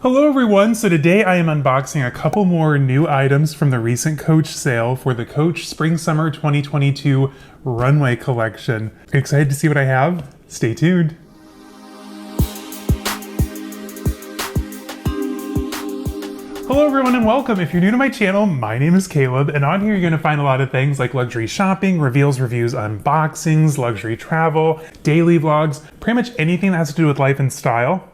Hello everyone, so today I am unboxing a couple more new items from the recent Coach sale for the Coach Spring Summer 2022 Runway collection. Excited to see what I have? Stay tuned. Hello everyone and welcome. If you're new to my channel, my name is Caleb, and on here you're gonna find a lot of things like luxury shopping, reveals, reviews, unboxings, luxury travel, daily vlogs, pretty much anything that has to do with life and style.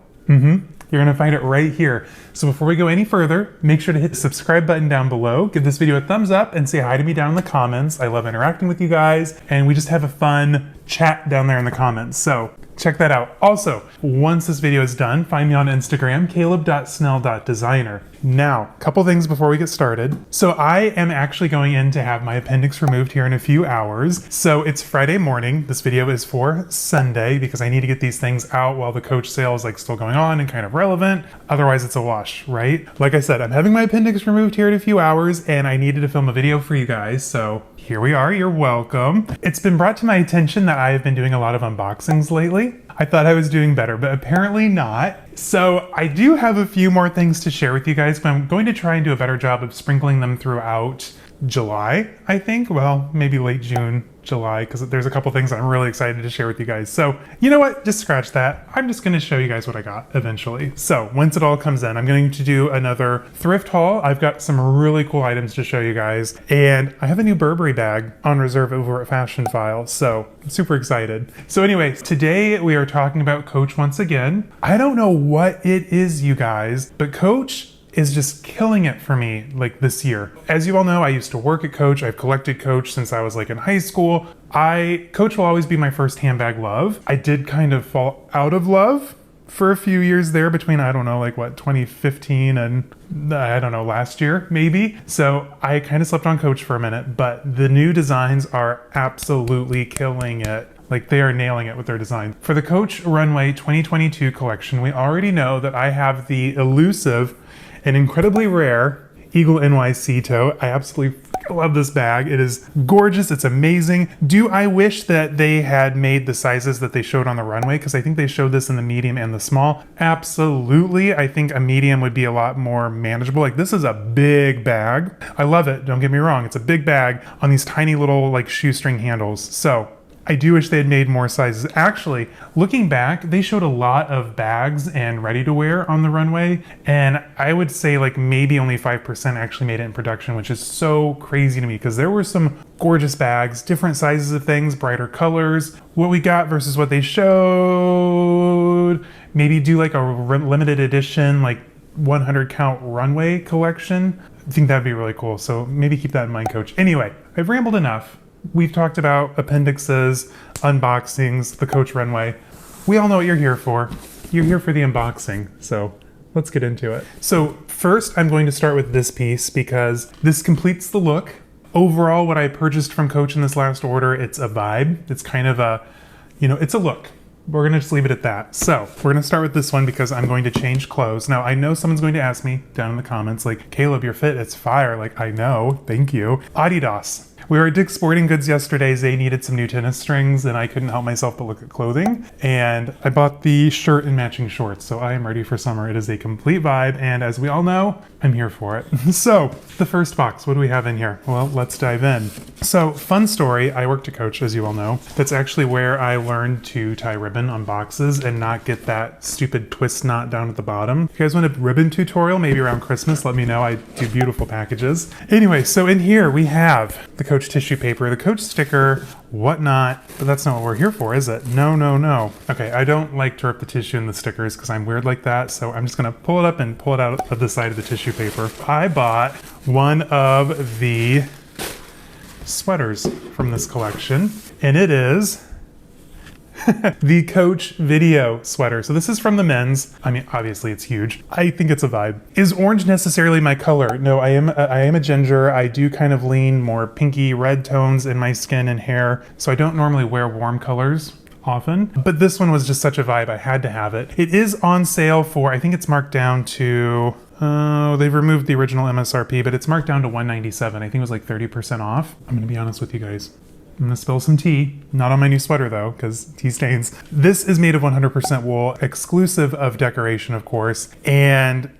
You're gonna find it right here. So before we go any further, make sure to hit the subscribe button down below, give this video a thumbs up, and say hi to me down in the comments. I love interacting with you guys, and we just have a fun chat down there in the comments. So check that out. Also, once this video is done, find me on Instagram, caleb.snell.designer. Now, a couple things before we get started. So I am actually going in to have my appendix removed here in a few hours. So it's Friday morning. This video is for Sunday because I need to get these things out while the Coach sale is still going on and kind of relevant. Otherwise it's a wash, right? Like I said, I'm having my appendix removed here in a few hours and I needed to film a video for you guys. So here we are, you're welcome. It's been brought to my attention that I have been doing a lot of unboxings lately. I thought I was doing better, but apparently not. So I do have a few more things to share with you guys, but I'm going to try and do a better job of sprinkling them throughout July, I think. Well, maybe late June, July, because there's a couple things I'm really excited to share with you guys. So you know what, just scratch that. I'm just going to show you guys what I got eventually. So once it all comes in, I'm going to do another thrift haul. I've got some really cool items to show you guys, and I have a new Burberry bag on reserve over at Fashion File, so I'm super excited. So anyways, today we are talking about Coach once again. I don't know what it is, you guys, but Coach is just killing it for me this year. As you all know, I used to work at Coach. I've collected Coach since I was in high school. Coach will always be my first handbag love. I did kind of fall out of love for a few years there between, 2015 and last year maybe. So I kind of slept on Coach for a minute, but the new designs are absolutely killing it. They are nailing it with their design. For the Coach Runway 2022 collection, we already know that I have the elusive and incredibly rare Eagle NYC tote. I absolutely love this bag. It is gorgeous. It's amazing. Do I wish that they had made the sizes that they showed on the runway? Because I think they showed this in the medium and the small. Absolutely. I think a medium would be a lot more manageable. This is a big bag. I love it. Don't get me wrong. It's a big bag on these tiny little shoestring handles. So I do wish they had made more sizes. Actually, looking back, they showed a lot of bags and ready-to-wear on the runway, and I would say maybe only 5% actually made it in production, which is so crazy to me because there were some gorgeous bags, different sizes of things, brighter colors. What we got versus what they showed, maybe do a limited edition 100 count runway collection. I think that'd be really cool, so maybe keep that in mind, Coach. Anyway, I've rambled enough. We've talked about appendixes, unboxings, the Coach runway. We all know what you're here for. You're here for the unboxing, so let's get into it. So first, I'm going to start with this piece because this completes the look. Overall, what I purchased from Coach in this last order, it's a vibe. It's kind of a, it's a look. We're gonna just leave it at that. So we're gonna start with this one because I'm going to change clothes. Now I know someone's going to ask me down in the comments Caleb, your fit, it's fire. I know, thank you. Adidas. We were at Dick's Sporting Goods yesterday. Zay needed some new tennis strings and I couldn't help myself but look at clothing. And I bought the shirt and matching shorts. So I am ready for summer. It is a complete vibe. And as we all know, I'm here for it. So the first box, what do we have in here? Well, let's dive in. So fun story, I worked at Coach, as you all know. That's actually where I learned to tie ribbon on boxes and not get that stupid twist knot down at the bottom. If you guys want a ribbon tutorial, maybe around Christmas, let me know. I do beautiful packages. Anyway, so in here we have the Coach tissue paper, the Coach sticker, whatnot, but that's not what we're here for, is it? No, no, no. Okay, I don't like to rip the tissue and the stickers because I'm weird like that, so I'm just gonna pull it up and pull it out of the side of the tissue paper. I bought one of the sweaters from this collection, and it is the Coach video sweater. So this is from the men's. I mean, obviously it's huge. I think it's a vibe. Is orange necessarily my color? No, I am a ginger. I do kind of lean more pinky red tones in my skin and hair. So I don't normally wear warm colors often, but this one was just such a vibe. I had to have it. It is on sale for, I think it's marked down to, they've removed the original MSRP, but it's marked down to $197. I think it was 30% off. I'm gonna be honest with you guys. I'm gonna spill some tea, not on my new sweater though, because tea stains. This is made of 100% wool, exclusive of decoration, of course, and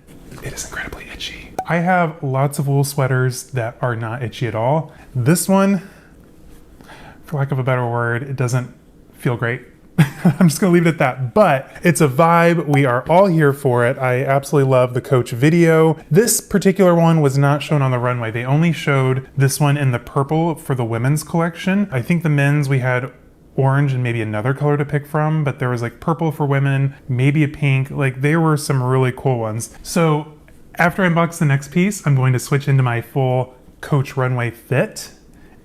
it is incredibly itchy. I have lots of wool sweaters that are not itchy at all. This one, for lack of a better word, it doesn't feel great. I'm just gonna leave it at that, but it's a vibe. We are all here for it. I absolutely love the Coach video. This particular one was not shown on the runway. They only showed this one in the purple for the women's collection. I think the men's we had orange and maybe another color to pick from, but there was like purple for women, maybe a pink. Like there were some really cool ones. So after I unbox the next piece, I'm going to switch into my full Coach runway fit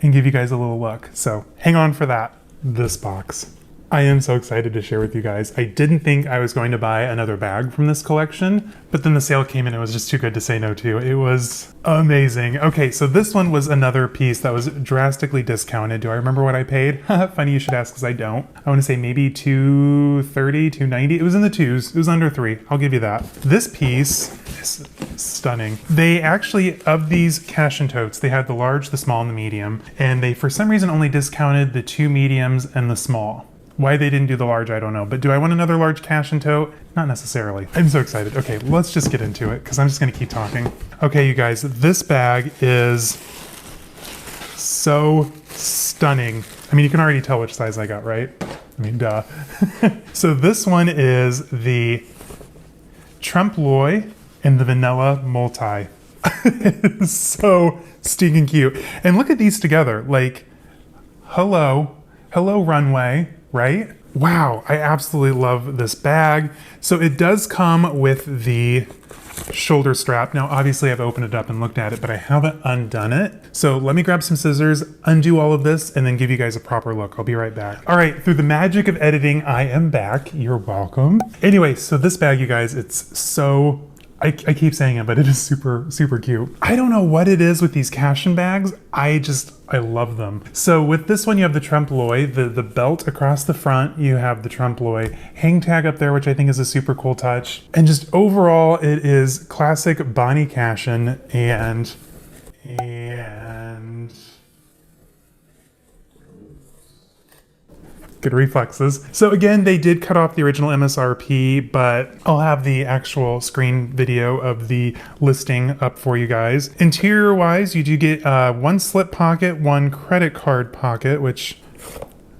and give you guys a little look. So hang on for that. This box. I am so excited to share with you guys. I didn't think I was going to buy another bag from this collection, but then the sale came in and it was just too good to say no to. It was amazing. Okay, so this one was another piece that was drastically discounted. Do I remember what I paid? Funny you should ask, because I don't. I want to say maybe $230, $290. It was in the twos. It was under $3. I'll give you that. This piece is stunning. They actually, of these Cashin totes, they had the large, the small, and the medium, and they for some reason only discounted the 2 mediums and the small. Why they didn't do the large, I don't know. But do I want another large Cashin tote? Not necessarily. I'm so excited. Okay, let's just get into it because I'm just gonna keep talking. Okay, you guys, this bag is so stunning. I mean, you can already tell which size I got, right? I mean, duh. So this one is the Trompe L'oeil and the Vanilla Multi. It is so stinking cute. And look at these together. Like, hello runway. Right? Wow, I absolutely love this bag. So it does come with the shoulder strap. Now, obviously I've opened it up and looked at it, but I haven't undone it. So let me grab some scissors, undo all of this, and then give you guys a proper look. I'll be right back. All right, through the magic of editing, I am back. You're welcome. Anyway, so this bag, you guys, it's so... I keep saying it, but it is super, super cute. I don't know what it is with these Cashin bags. I love them. So with this one, you have the Trompe L'oeil, the belt across the front, you have the Trompe L'oeil hang tag up there, which I think is a super cool touch. And just overall, it is classic Bonnie Cashin and good reflexes. So again, they did cut off the original MSRP, but I'll have the actual screen video of the listing up for you guys. Interior wise, you do get one slip pocket, one credit card pocket, which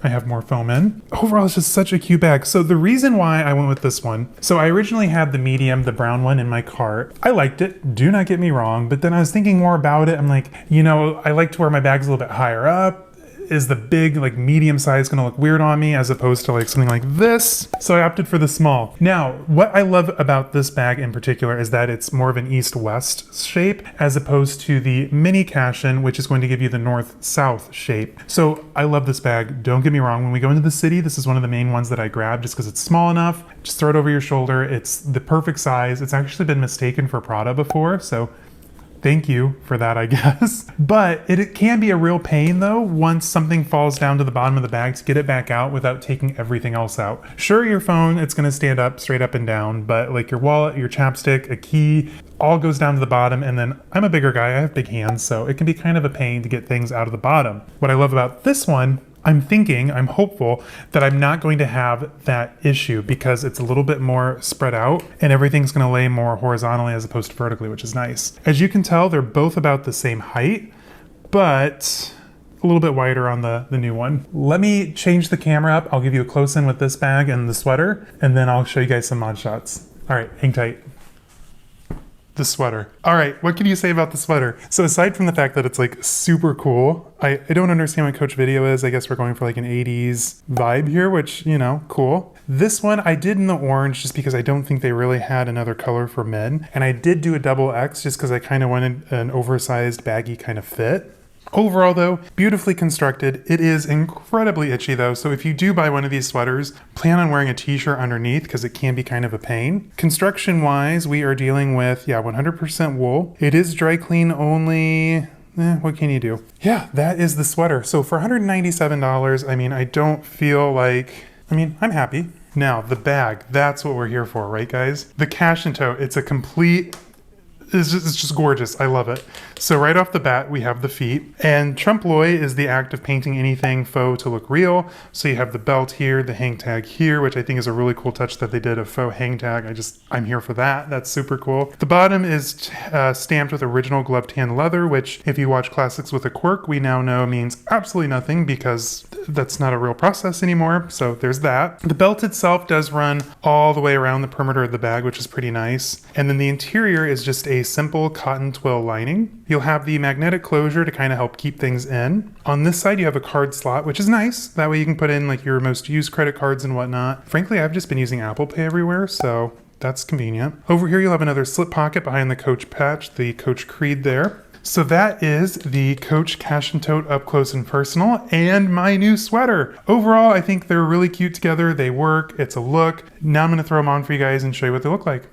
I have more foam in. Overall, it's just such a cute bag. So the reason why I went with this one, so I originally had the medium, the brown one in my cart. I liked it, do not get me wrong, but then I was thinking more about it. I'm like, you know, I like to wear my bags a little bit higher up. Is the big, like medium size gonna look weird on me as opposed to like something like this? So I opted for the small. Now, what I love about this bag in particular is that it's more of an east-west shape as opposed to the mini Cashin, which is going to give you the north-south shape. So I love this bag, don't get me wrong. When we go into the city, this is one of the main ones that I grab just because it's small enough. Just throw it over your shoulder. It's the perfect size. It's actually been mistaken for Prada before, so thank you for that, I guess. But it can be a real pain though, once something falls down to the bottom of the bag to get it back out without taking everything else out. Sure, your phone, it's gonna stand up straight up and down, but like your wallet, your chapstick, a key, all goes down to the bottom. And then I'm a bigger guy, I have big hands, so it can be kind of a pain to get things out of the bottom. What I love about this one, I'm hopeful that I'm not going to have that issue because it's a little bit more spread out and everything's going to lay more horizontally as opposed to vertically, which is nice. As you can tell, they're both about the same height, but a little bit wider on the new one. Let me change the camera up. I'll give you a close in with this bag and the sweater, and then I'll show you guys some mod shots. All right, hang tight. The sweater. All right, what can you say about the sweater? So aside from the fact that it's like super cool, I don't understand what Coach video is. I guess we're going for like an 80s vibe here, which, you know, cool. This one I did in the orange just because I don't think they really had another color for men. And I did do a double X just because I kind of wanted an oversized baggy kind of fit. Overall though, beautifully constructed. It is incredibly itchy though, so if you do buy one of these sweaters, plan on wearing a t-shirt underneath because it can be kind of a pain. Construction wise, we are dealing with, 100% wool. It is dry clean only. What can you do? Yeah, that is the sweater. So for $197, I mean, I don't feel like, I'm happy. Now the bag, that's what we're here for, right guys? The Cashin tote, it's a complete it's just gorgeous. I love it. So right off the bat, we have the feet. And Trompe L'oeil is the act of painting anything faux to look real. So you have the belt here, the hang tag here, which I think is a really cool touch that they did, a faux hang tag. I'm here for that. That's super cool. The bottom is stamped with original gloved hand leather, which if you watch Classics with a Quirk, we now know means absolutely nothing because that's not a real process anymore. So there's that. The belt itself does run all the way around the perimeter of the bag, which is pretty nice. And then the interior is just a simple cotton twill lining. You'll have the magnetic closure to kind of help keep things in. On this side, you have a card slot, which is nice. That way you can put in like your most used credit cards and whatnot. Frankly, I've just been using Apple Pay everywhere, so that's convenient. Over here, you'll have another slip pocket behind the Coach patch, the Coach Creed there. So that is the Coach Cashin Tote up close and personal and my new sweater. Overall, I think they're really cute together. They work. It's a look. Now I'm going to throw them on for you guys and show you what they look like.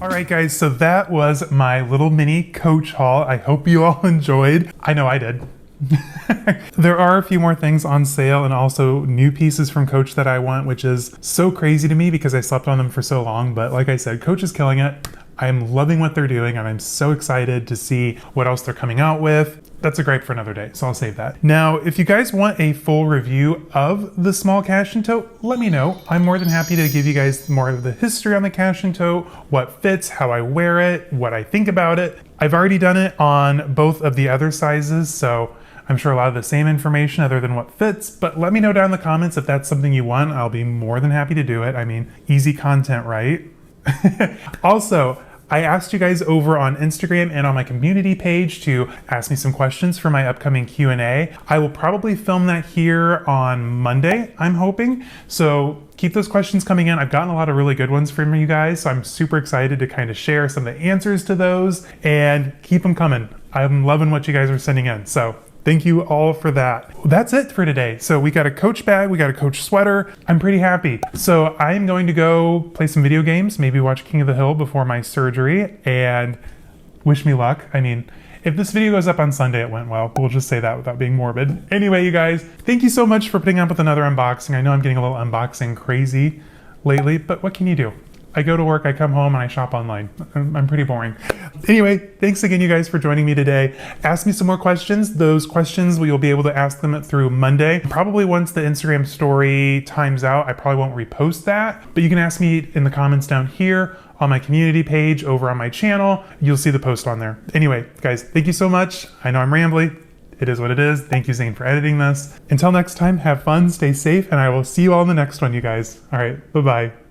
Alright guys, so that was my little mini Coach haul. I hope you all enjoyed. I know I did. There are a few more things on sale and also new pieces from Coach that I want, which is so crazy to me because I slept on them for so long. But like I said, Coach is killing it. I'm loving what they're doing and I'm so excited to see what else they're coming out with. That's a gripe for another day, so I'll save that. Now, if you guys want a full review of the small Cashin Tote, let me know. I'm more than happy to give you guys more of the history on the Cashin Tote, what fits, how I wear it, what I think about it. I've already done it on both of the other sizes, so I'm sure a lot of the same information other than what fits, but let me know down in the comments if that's something you want. I'll be more than happy to do it. I mean, easy content, right? Also, I asked you guys over on Instagram and on my community page to ask me some questions for my upcoming Q&A. I will probably film that here on Monday, I'm hoping. So keep those questions coming in. I've gotten a lot of really good ones from you guys, so I'm super excited to kind of share some of the answers to those and keep them coming. I'm loving what you guys are sending in. So thank you all for that. That's it for today. So we got a Coach bag, we got a Coach sweater. I'm pretty happy. So I'm going to go play some video games, maybe watch King of the Hill before my surgery, and wish me luck. I mean, if this video goes up on Sunday, it went well. We'll just say that without being morbid. Anyway, you guys, thank you so much for putting up with another unboxing. I know I'm getting a little unboxing crazy lately, but what can you do? I go to work, I come home, and I shop online. I'm pretty boring. Anyway, thanks again, you guys, for joining me today. Ask me some more questions. Those questions, you'll be able to ask them through Monday. Probably once the Instagram story times out, I probably won't repost that, but you can ask me in the comments down here on my community page over on my channel. You'll see the post on there. Anyway, guys, thank you so much. I know I'm rambly. It is what it is. Thank you, Zane, for editing this. Until next time, have fun, stay safe, and I will see you all in the next one, you guys. All right, bye-bye.